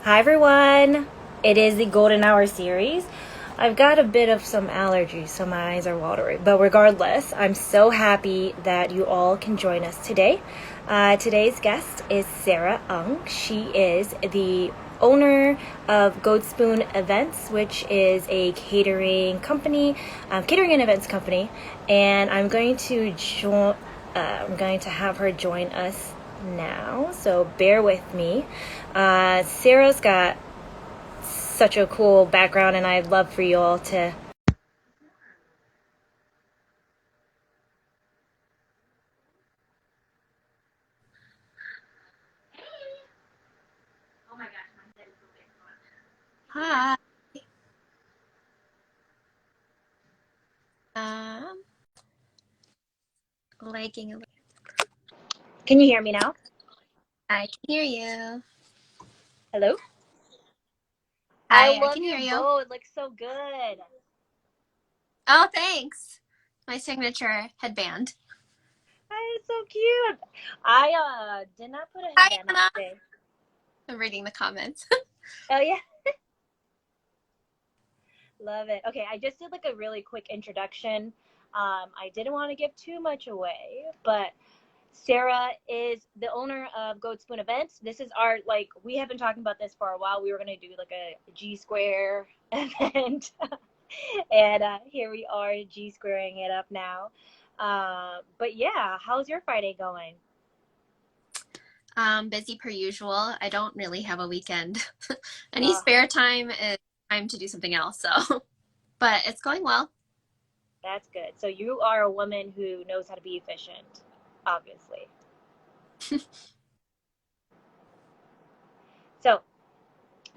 Hi everyone! It is the Golden Hour series. I've got a bit of some allergies, so my eyes are watering. But regardless, I'm so happy that you all can join us today. Today's guest is Sarah Ung. She is the owner of Spoon Events, which is a catering and events company. And I'm going to have her join us now, so bear with me. Sarah's got such a cool background, and I'd love for you all to. Hi. Um, Lagging a little. Can you hear me now? I can hear you. Hello? I Hi, I love can hear your you. bow. It looks so good. Oh, thanks. My signature headband. It's so cute. I did not put a Hi, headband on Anna. today. I'm reading the comments. Oh yeah, love it. Okay, I just did like a really quick introduction. I didn't want to give too much away, but Sarah is the owner of Goat Spoon Events. This is our, like, we have been talking about this for a while. We were going to do like a G Square event. And here we are, G squaring it up now. But yeah, how's your Friday going? Busy per usual. I don't really have a weekend. Any Oh, spare time is time to do something else, so but it's going well. that's good. So you are a woman who knows how to be efficient, obviously. So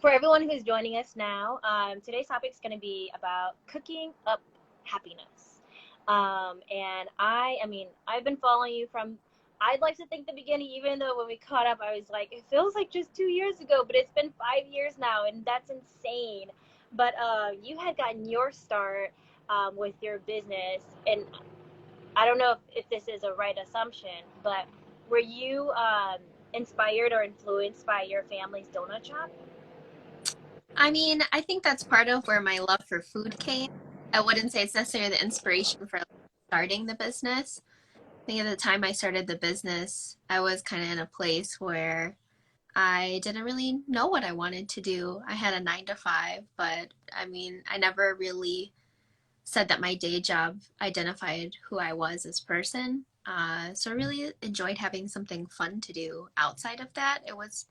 for everyone who's joining us now, today's topic is going to be about cooking up happiness. And I mean, I've been following you from, I'd like to think the beginning, even though when we caught up, I was like, it feels like just 2 years ago, but it's been 5 years now, and that's insane. But you had gotten your start with your business, and I don't know if this is a right assumption, but were you inspired or influenced by your family's donut shop? I mean, I think that's part of where my love for food came. I wouldn't say it's necessarily the inspiration for starting the business. I think at the time I started the business, I was kind of in a place where I didn't really know what I wanted to do. I had a 9 to 5, but I mean, I never really said that my day job identified who I was as a person. So I really enjoyed having something fun to do outside of that. It was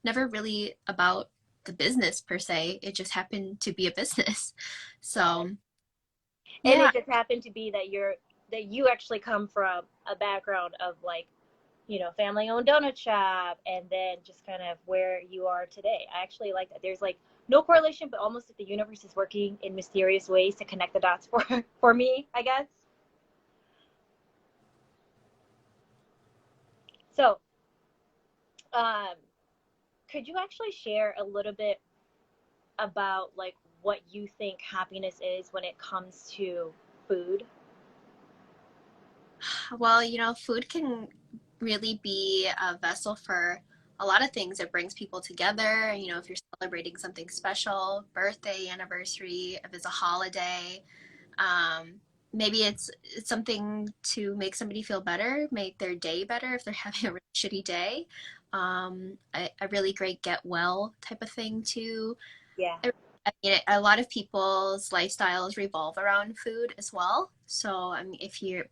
never really about the business per se. It just happened to be a business. Got it. So And yeah, it just happened to be that you actually come from a background of, like, family owned donut shop, and then just kind of where you are today. I actually like that. There's like no correlation, but almost like the universe is working in mysterious ways to connect the dots for for me, I guess. So, um, could you actually share a little bit about like what you think happiness is when it comes to food? well, food can really be a vessel for a lot of things. It brings people together. If you're celebrating something special, birthday, anniversary, if it's a holiday, um, maybe it's something to make somebody feel better, make their day better if they're having a really shitty day. A really great get well type of thing too. Yeah. I mean, a lot of people's lifestyles revolve around food as well. So, I mean,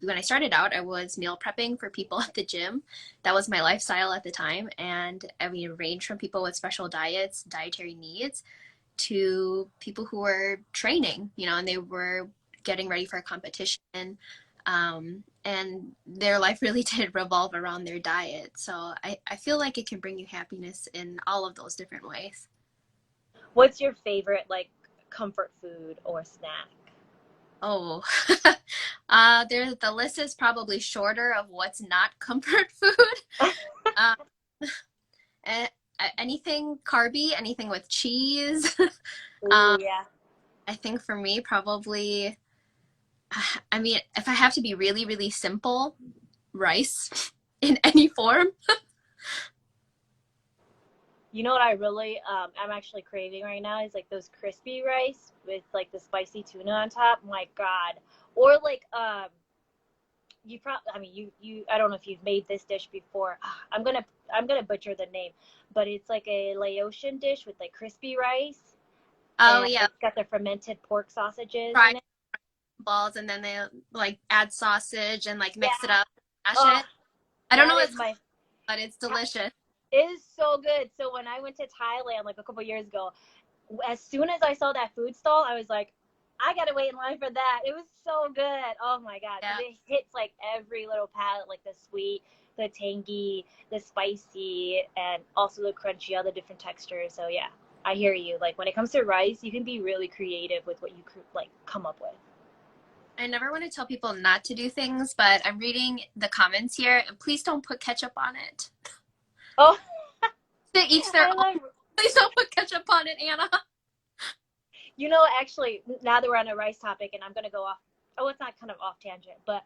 when I started out, I was meal prepping for people at the gym. That was my lifestyle at the time. And I mean, it ranged from people with special diets, dietary needs, to people who were training, and they were getting ready for a competition. And their life really did revolve around their diet. So I feel like it can bring you happiness in all of those different ways. What's your favorite, like, comfort food or snack? Oh, the list is probably shorter of what's not comfort food. Um, a- Anything carby, anything with cheese. Ooh, Um, yeah. I think for me, probably, I mean, if I have to be really, really simple, rice in any form. You know what I really I'm actually craving right now is like those crispy rice with like the spicy tuna on top. My God. Or like you probably I mean you I don't know if you've made this dish before. I'm gonna butcher the name, but it's like a Laotian dish with like crispy rice Oh and yeah, it's got the fermented pork sausages fried in it. balls, and then they like add sausage and like Yeah. mix it up, mash Oh, it. I don't know that what is it's called, my but it's delicious. it is so good. So when I went to Thailand like a couple years ago, as soon as I saw that food stall, I was like, I gotta wait in line for that. It was so good. Oh my God. Yeah. Because it hits like every little palate, like the sweet, the tangy, the spicy, and also the crunchy, all the different textures. So yeah, I hear you. Like when it comes to rice, you can be really creative with what you like come up with. I never want to tell people not to do things, but I'm reading the comments here, and please don't put ketchup on it. Oh, To each their I own. love Please don't put ketchup on it, Anna. Actually, now that we're on a rice topic, and I'm gonna go off. Oh, it's not kind of off tangent, but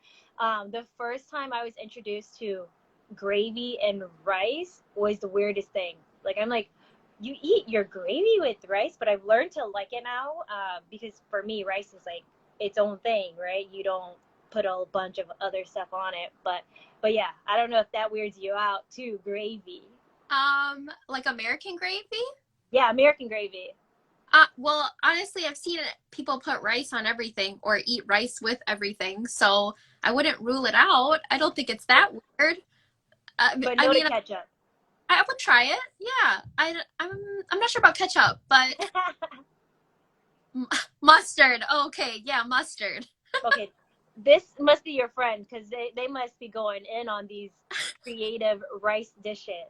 the first time I was introduced to gravy and rice was the weirdest thing. Like I'm like, you eat your gravy with rice, but I've learned to like it now because for me, rice is like its own thing, right? You don't put a bunch of other stuff on it, but yeah, I don't know if that weirds you out too. Gravy, Like American gravy? yeah, American gravy. Well, honestly, I've seen people put rice on everything or eat rice with everything, so I wouldn't rule it out. I don't think it's that weird. But I no to mean, ketchup. I would try it. Yeah, I'm not sure about ketchup, but mustard. Okay, yeah, mustard. Okay, this must be your friend because they must be going in on these creative rice dishes.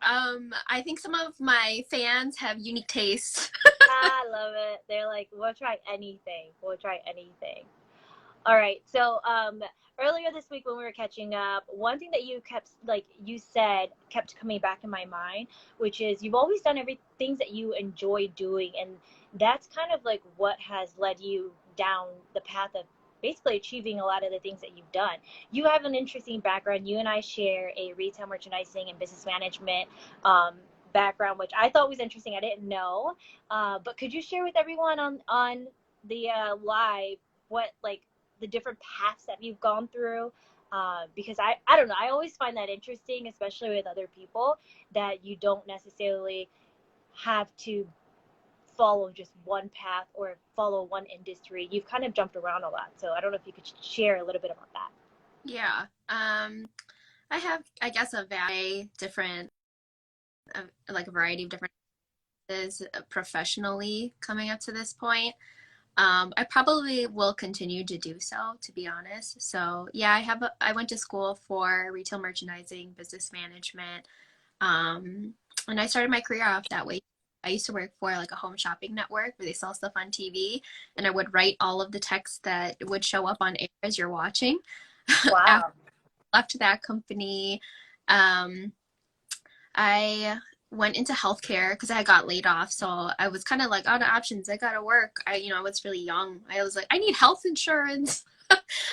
I think some of my fans have unique tastes. I love it. They're like, we'll try anything. We'll try anything. All right. So, earlier this week when we were catching up, one thing that you kept, like you said, kept coming back in my mind, which is you've always done things that you enjoy doing, and that's kind of like what has led you down the path of basically achieving a lot of the things that you've done. You have an interesting background. You and I share a retail merchandising and business management um, background, which I thought was interesting. I didn't know, but could you share with everyone on the live what like the different paths that you've gone through because I don't know, I always find that interesting, especially with other people, that you don't necessarily have to follow just one path or follow one industry. You've kind of jumped around a lot, so I don't know if you could share a little bit about that. Yeah. I have, I guess, a very different, like a variety of different professionally coming up to this point. I probably will continue to do so, to be honest. So yeah, I went to school for retail merchandising, business management, and I started my career off that way. I used to work for like a home shopping network where they sell stuff on TV, and I would write all of the text that would show up on air as you're watching. After Wow. I left that company, um, I went into healthcare because I got laid off. So I was kind of like out of options. I gotta work. I was really young. I was like, I need health insurance.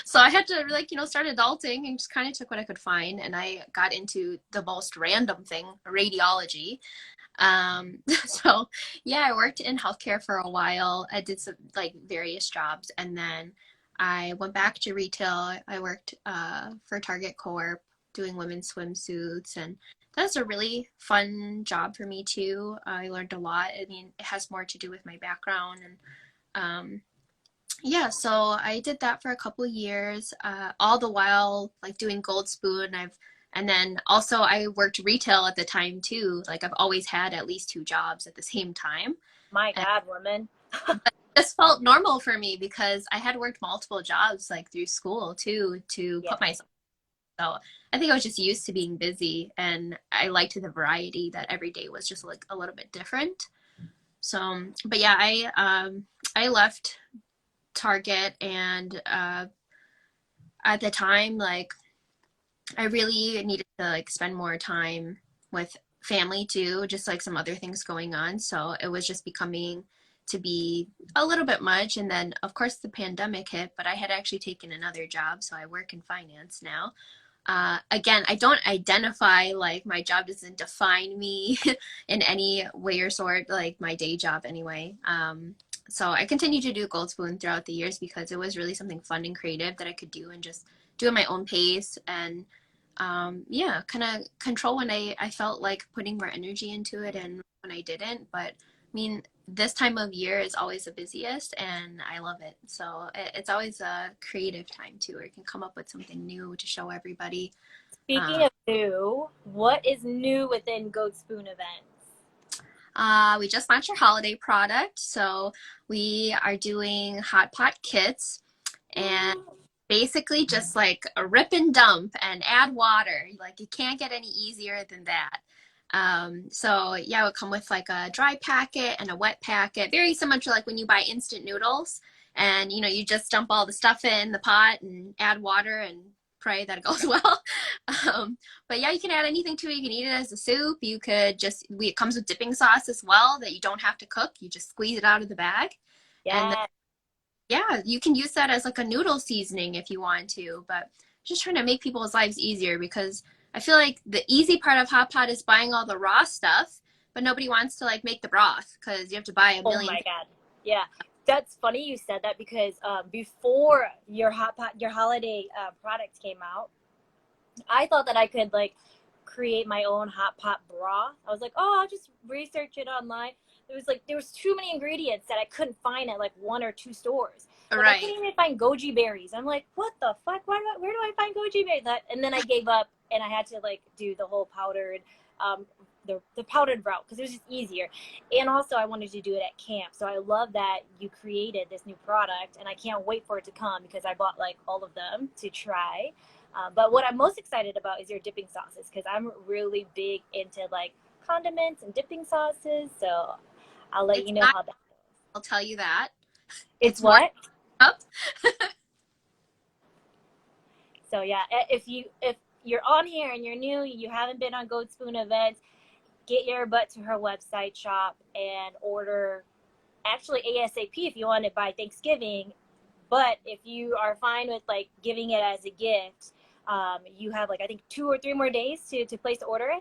So I had to like, start adulting and just kind of took what I could find. And I got into the most random thing, radiology. So yeah, I worked in healthcare for a while. I did some like various jobs, and then I went back to retail. I worked for Target Corp doing women's swimsuits, and that's a really fun job for me too. I learned a lot. I mean, it has more to do with my background, and yeah, so I did that for a couple of years, all the while like doing Gold Spoon. And then also I worked retail at the time too. Like I've always had at least two jobs at the same time. My And God, women. this felt normal for me because I had worked multiple jobs like through school too to Yeah. put myself. So I think I was just used to being busy, and I liked the variety that every day was just like a little bit different. So, but yeah, I left Target, and at the time, like I really needed to like spend more time with family too, just like some other things going on. So it was just becoming to be a little bit much. And then of course the pandemic hit, but I had actually taken another job, so I work in finance now. Again, I don't identify, like, my job doesn't define me in any way or sort, like my day job anyway. So I continue to do Gold Spoon throughout the years because it was really something fun and creative that I could do and just do at my own pace and yeah, kind of control when I felt like putting more energy into it and when I didn't. But I mean, this time of year is always the busiest and I love it. So it's always a creative time too, where you can come up with something new to show everybody. Speaking Uh, of new, what is new within Goat Spoon events? we just launched our holiday product. So we are doing hot pot kits and basically just like a rip and dump and add water. Like you can't get any easier than that. So yeah, it would come with like a dry packet and a wet packet, very similar to like when you buy instant noodles and you know you just dump all the stuff in the pot and add water and pray that it goes well. But yeah, you can add anything to it. You can eat it as a soup. You could just it comes with dipping sauce as well that you don't have to cook. You just squeeze it out of the bag. And Yeah. yeah, you can use that as like a noodle seasoning if you want to, but just trying to make people's lives easier because I feel like the easy part of hot pot is buying all the raw stuff, but nobody wants to like make the broth because you have to buy a Oh million my things. God. Yeah. That's funny you said that because before your hot pot, your holiday products came out, I thought that I could like create my own hot pot broth. I was like, oh, I'll just research it online. There was too many ingredients that I couldn't find at like one or two stores. Like I Right. couldn't even find goji berries. I'm like, what the fuck? Where do I find goji berries? And then I gave up and I had to like do the whole powdered, um, the powdered route because it was just easier. And also I wanted to do it at camp. So I love that you created this new product and I can't wait for it to come because I bought like all of them to try. But what I'm most excited about is your dipping sauces because I'm really big into like condiments and dipping sauces. So I'll let It's you know not, how that goes. I'll tell you that. It's It's more what? up. So yeah, if you're on here and you're new, you haven't been on Goat Spoon events, get your butt to her website shop and order actually ASAP if you want it by Thanksgiving. But if you are fine with like giving it as a gift, you have like I think 2 or 3 more days to place the order in.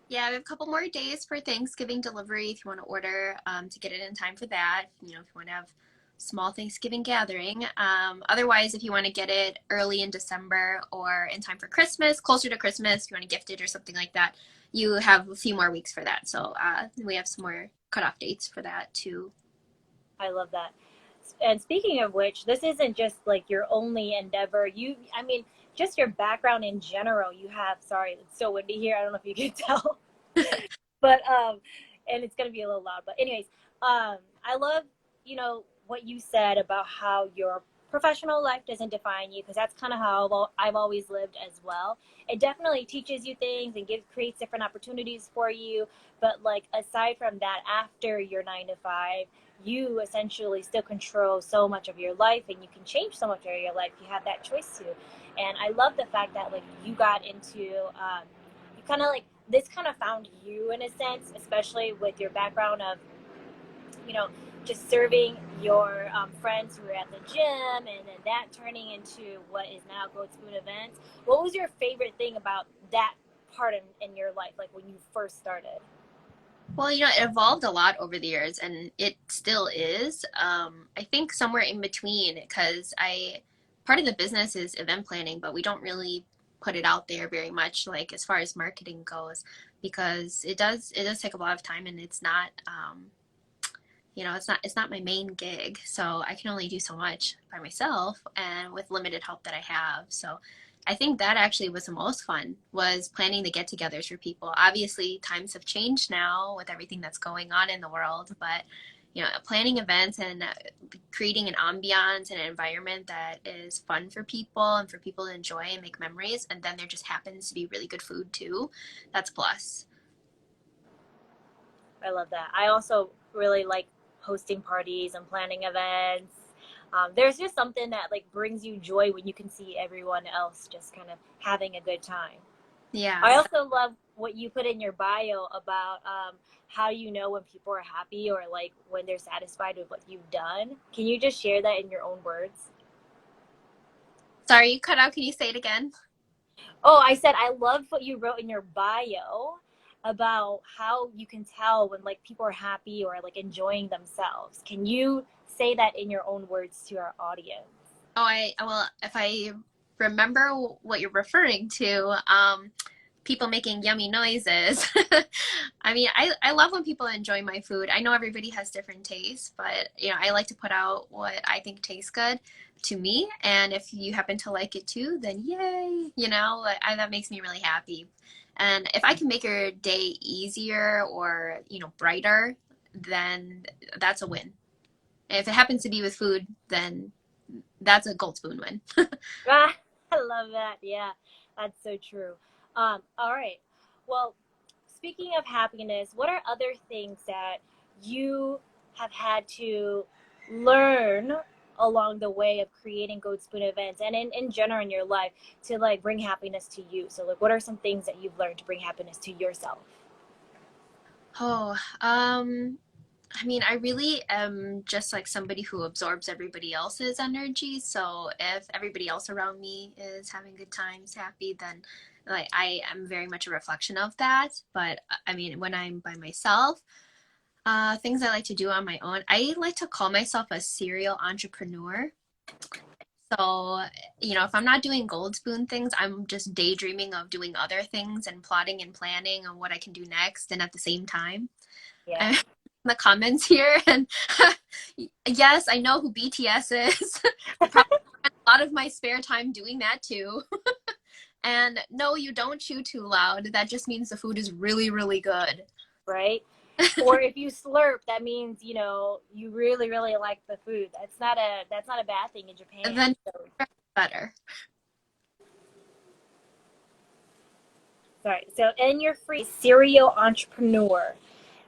Yeah, we have a couple more days for Thanksgiving delivery if you want to order to get it in time for that. You know, if you want to have small Thanksgiving gathering. Otherwise, if you want to get it early in December or in time for Christmas, closer to Christmas, if you want to gift it or something like that, you have a few more weeks for that. So we have some more cutoff dates for that too. I love that. And speaking of which, this isn't just like your only endeavor. I mean, just your background in general. You have, sorry, it's so windy here. I don't know if you can tell, but and it's gonna be a little loud. But anyways, I love what you said about how your professional life doesn't define you because that's kind of how I've always lived as well. It definitely teaches you things and creates different opportunities for you. But like aside from that, after your 9 to 5, you essentially still control so much of your life and you can change so much of your life. You have that choice to. And I love the fact that like you got into you kind of like this kind of found you in a sense, especially with your background of you know just serving your friends who were at the gym and then that turning into what is now Goat Spoon events. What was your favorite thing about that part in your life, like when you first started? Well, you know, it evolved a lot over the years, and it still is. I think somewhere in between, because part of the business is event planning, but we don't really put it out there very much, like as far as marketing goes, because it does take a lot of time, and it's not, it's not my main gig, so I can only do so much by myself, and with limited help that I have. So I think that actually was the most fun was planning the get-togethers for people. Obviously, times have changed now with everything that's going on in the world, but planning events and creating an ambiance and an environment that is fun for people and for people to enjoy and make memories, and then there just happens to be really good food too. That's a plus. I love that. I also really like hosting parties and planning events. There's just something that like brings you joy when you can see everyone else just kind of having a good time. Yeah. I also love what you put in your bio about how you know when people are happy or like when they're satisfied with what you've done. Can you just share that in your own words? Sorry, you cut out. Can you say it again? Oh, I said I love what you wrote in your bio about how you can tell when like people are happy or like enjoying themselves. Can you say that in your own words to our audience? Oh, I well, if I remember what you're referring to, people making yummy noises. I mean, I love when people enjoy my food. I know everybody has different tastes, but you know, I like to put out what I think tastes good to me. And if you happen to like it too, then yay, you know, that makes me really happy. And if I can make your day easier or, you know, brighter, then that's a win. And if it happens to be with food, then that's a gold spoon win. Ah, I love that. Yeah, that's so true. All right. Well, speaking of happiness, what are other things that you have had to learn along the way of creating Gold Spoon events and in general in your life to like bring happiness to you? So like what are some things that you've learned to bring happiness to yourself? Oh, I mean, I really am just like somebody who absorbs everybody else's energy. So if everybody else around me is having good times, happy, then like I am very much a reflection of that. But I mean, when I'm by myself, things I like to do on my own, I like to call myself a serial entrepreneur. So, you know, if I'm not doing gold spoon things, I'm just daydreaming of doing other things and plotting and planning on what I can do next and at the same time. Yeah. I'm in the comments here and yes, I know who BTS is. Probably spend a lot of my spare time doing that too. And no, you don't chew too loud. That just means the food is really, really good. Right? Or if you slurp, that means, you really, really like the food. That's not a bad thing in And Japan. then So better. sorry. So in your free serial entrepreneur,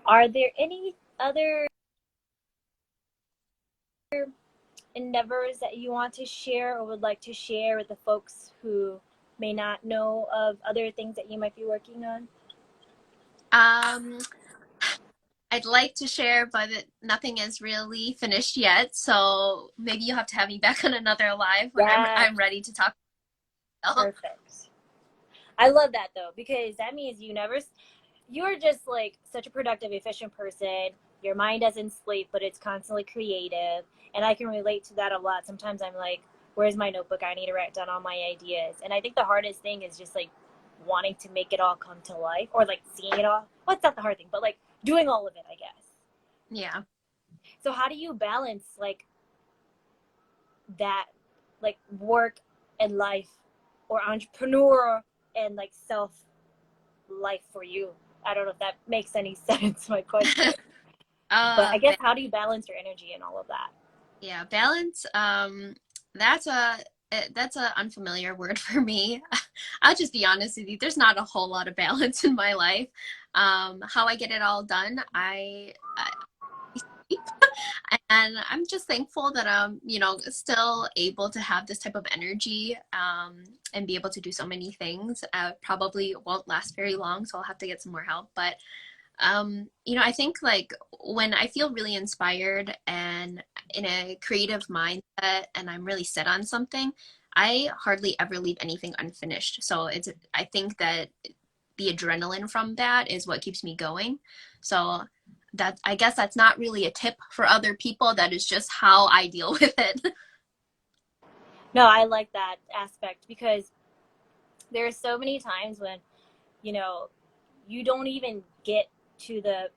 are there any other endeavors that you want to share or would like to share with the folks who may not know of other things that you might be working on? Um, I'd like to share, but nothing is really finished yet. So maybe you'll have to have me back on another live when Yeah, I'm ready to talk. perfect. I love that though because that means you're just like such a productive, efficient person. Your mind doesn't sleep, but it's constantly creative. And I can relate to that a lot. Sometimes I'm like, where's my notebook? I need to write down all my ideas. And I think the hardest thing is just like wanting to make it all come to life or like seeing it all. Well, it's not the hard thing, but like doing all of it, I guess. Yeah. So how do you balance like that, like work and life or entrepreneur and like self life for you? I don't know if that makes any sense, my question. But I guess how do you balance your energy and all of that? Yeah, balance. That's a that's a unfamiliar word for me. I'll just be honest with you. There's not a whole lot of balance in my life. How I get it all done, I and I'm just thankful that I'm, you know, still able to have this type of energy, and be able to do so many things. Probably won't last very long, so I'll have to get some more help. But you know, I think like when I feel really inspired and in a creative mindset and I'm really set on something, I hardly ever leave anything unfinished. So I think that the adrenaline from that is what keeps me going. So that, I guess that's not really a tip for other people. That is just how I deal with it. No, I like that aspect because there are so many times when, you know, you don't even get to the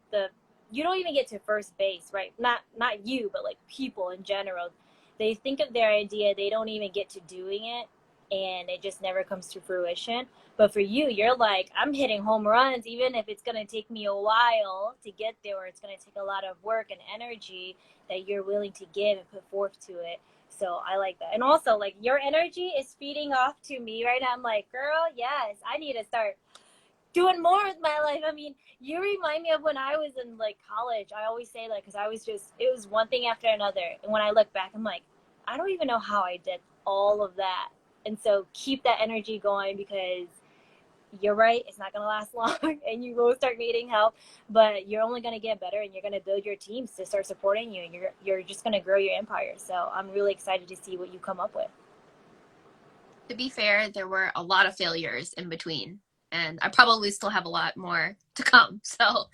you don't even get to first base, right? Not you, but like people in general. They think of their idea, they don't even get to doing it, and it just never comes to fruition. But for you, you're like, I'm hitting home runs, even if it's gonna take me a while to get there, or it's gonna take a lot of work and energy that you're willing to give and put forth to it. So I like that. And also, like, your energy is feeding off to me right now. I'm like, girl, yes, I need to start doing more with my life. I mean, you remind me of when I was in like college. I always say that because I was just, it was one thing after another. And when I look back, I'm like, I don't even know how I did all of that. And so keep that energy going because you're right, it's not going to last long and you will start needing help, but you're only going to get better and you're going to build your teams to start supporting you. You're just going to grow your empire. So I'm really excited to see what you come up with. To be fair, there were a lot of failures in between, and I probably still have a lot more to come. So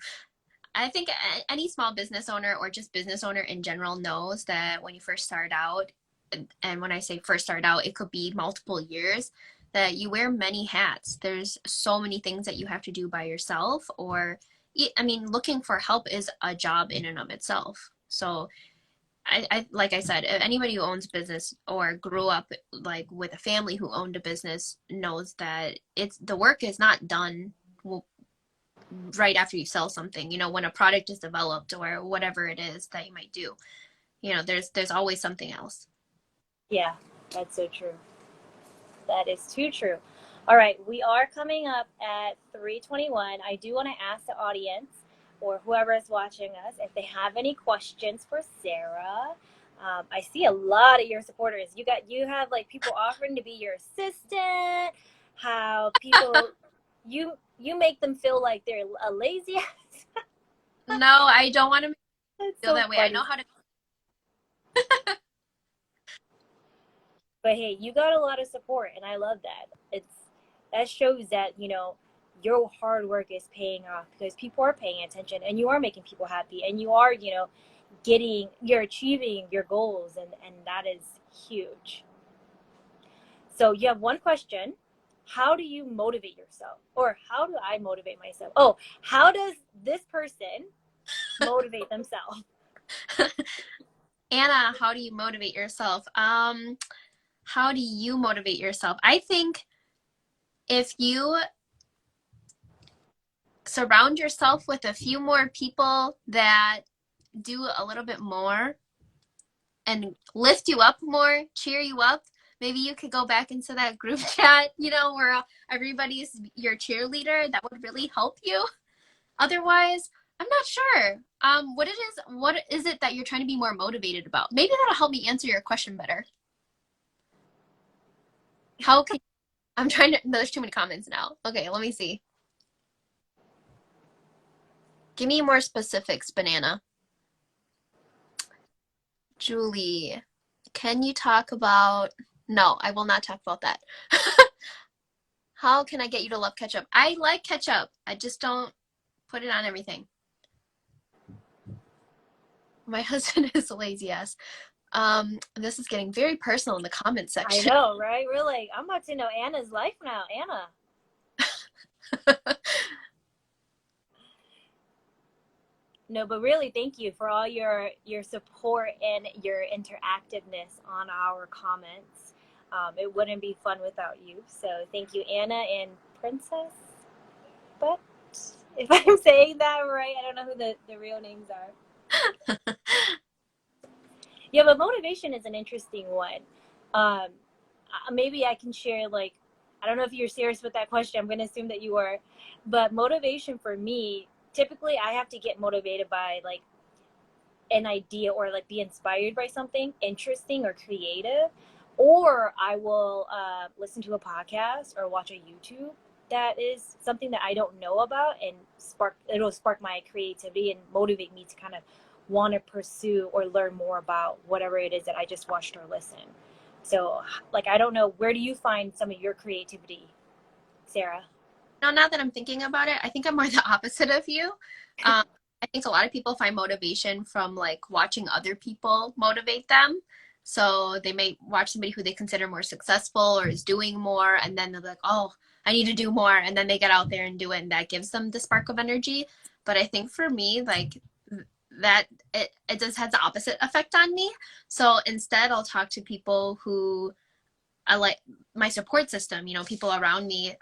I think any small business owner or just business owner in general knows that when you first start out, and when I say first start out, it could be multiple years, that you wear many hats. There's so many things that you have to do by yourself, or, I mean, looking for help is a job in and of itself. So like I said, anybody who owns business or grew up like with a family who owned a business knows that it's the work is not done right after you sell something. You know, when a product is developed or whatever it is that you might do, you know, there's always something else. Yeah, that's so true. That is too true. All right, we are coming up at 3:21. I do want to ask the audience or whoever is watching us if they have any questions for Sarah. I see a lot of your supporters. You have like people offering to be your assistant. How people you make them feel like they're a lazy ass. No, I don't want to That's feel so that way. I know funny. how to. But hey, you got a lot of support, and I love that. That shows that your hard work is paying off because people are paying attention, and you are making people happy, and you are you're achieving your goals, and that is huge. So you have one question. How do you motivate yourself? Or how do I motivate myself? Oh, how does this person motivate themselves? Anna, how do you motivate yourself? How do you motivate yourself? I think if you surround yourself with a few more people that do a little bit more and lift you up more, cheer you up, maybe you could go back into that group chat, you know, where everybody's your cheerleader. That would really help you. Otherwise, I'm not sure. What is it that you're trying to be more motivated about? Maybe that'll help me answer your question better. How can I'm trying to, there's too many comments now. Okay, let me see. Give me more specifics, Banana. Julie, can you talk about, no, I will not talk about that. How can I get you to love ketchup? I like ketchup. I just don't put it on everything. My husband is a lazy ass. This is getting very personal in the comment I section. know, right? We're like, I'm about to know Anna's life now. Anna. No, but really, thank you for all your support and your interactiveness on our comments. It wouldn't be fun without you. So thank you, Anna and Princess. But if I'm saying that right, I don't know who the real names are. Yeah, but motivation is an interesting one. Um, Maybe I can share like, I don't know if you're serious with that question. I'm going to assume that you are, but motivation for me, typically I have to get motivated by like an idea or like be inspired by something interesting or creative, or I will listen to a podcast or watch a YouTube that is something that I don't know about, and it'll spark my creativity and motivate me to kind of want to pursue or learn more about whatever it is that I just watched or listened. So like, I don't know, where do you find some of your creativity, Sarah? Now that I'm thinking about it, I think I'm more the opposite of you. Um, I think a lot of people find motivation from like watching other people motivate them. So they may watch somebody who they consider more successful or is doing more, and then they're like, oh, I need to do more. And then they get out there and do it, and that gives them the spark of energy. But I think for me, like that, it just has the opposite effect on me. So instead, I'll talk to people who I like my support system, you know, people around me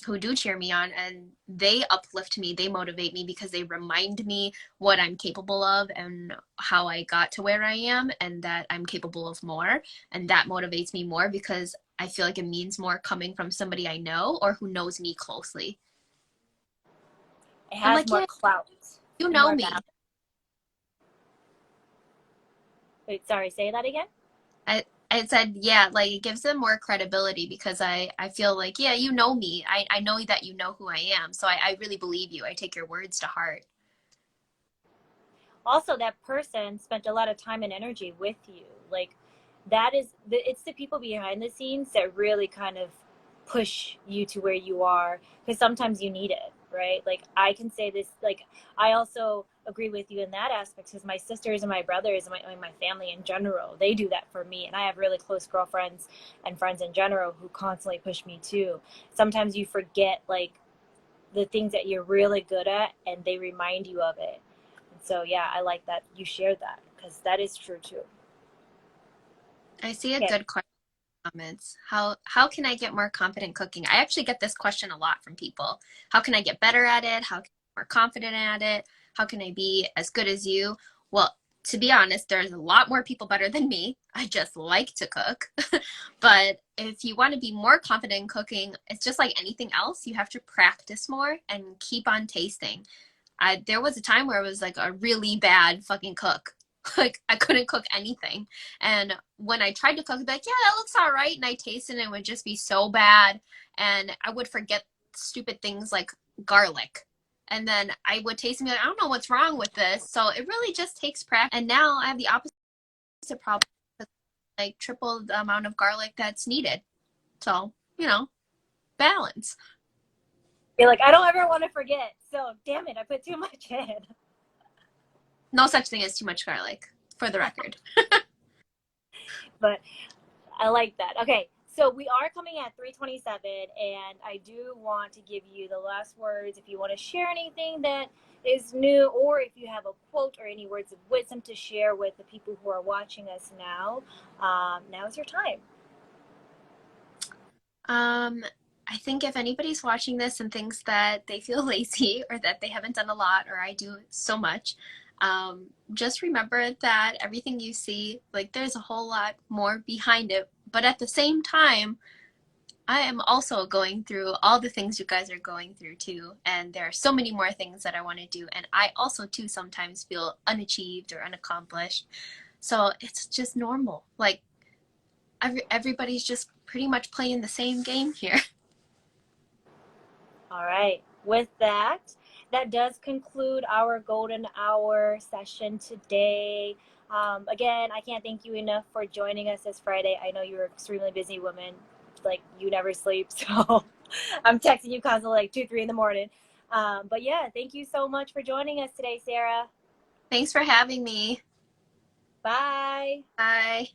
who do cheer me on, and they uplift me, they motivate me because they remind me what I'm capable of and how I got to where I am and that I'm capable of more. And that motivates me more because I feel like it means more coming from somebody I know or who knows me closely. It I'm has like, more yeah, clout you and know more value. me. Wait, sorry, say that again. I said, yeah, like it gives them more credibility because I feel like, yeah, you know me. I know that you know who I am. So I really believe you. I take your words to heart. Also, that person spent a lot of time and energy with you. Like, that is it's the people behind the scenes that really kind of push you to where you are, because sometimes you need it, right? Like I can say this, like I also agree with you in that aspect, because my sisters and my brothers and my family in general, they do that for me, and I have really close girlfriends and friends in general who constantly push me too. Sometimes you forget like the things that you're really good at, and they remind you of it. And so yeah, I like that you shared that, because that is true too. I see a Okay. good question in the comments. How can I get more confident cooking? I actually get this question a lot from people. How can I get better at it? How can I get more confident at it? How can I be as good as you? Well, to be honest, there's a lot more people better than me. I just like to cook. But if you want to be more confident in cooking, it's just like anything else. You have to practice more and keep on tasting. There was a time where I was like a really bad fucking cook. Like I couldn't cook anything. And when I tried to cook, I'd be like, yeah, that looks all right. And I tasted it, and it would just be so bad. And I would forget stupid things like garlic. And then I would taste and be like, I don't know what's wrong with this. So it really just takes practice. And now I have the opposite problem, like triple the amount of garlic that's needed. So, balance. You're like, I don't ever want to forget. So damn it, I put too much in. No such thing as too much garlic, for the record. But I like that. Okay, so we are coming at 3:27, and I do want to give you the last words. If you want to share anything that is new, or if you have a quote or any words of wisdom to share with the people who are watching us now, now is your time. Um, I think if anybody's watching this and thinks that they feel lazy or that they haven't done a lot or I do so much, just remember that everything you see, like there's a whole lot more behind it. But at the same time, I am also going through all the things you guys are going through too. And there are so many more things that I want to do. And I also too sometimes feel unachieved or unaccomplished. So it's just normal. Like everybody's just pretty much playing the same game here. All right. With that, that does conclude our golden hour session today. Again, I can't thank you enough for joining us this Friday. I know you're an extremely busy woman, like you never sleep, so I'm texting you constantly like 2, 3 in the morning. But yeah, thank you so much for joining us today, Sarah. Thanks for having me. Bye. Bye.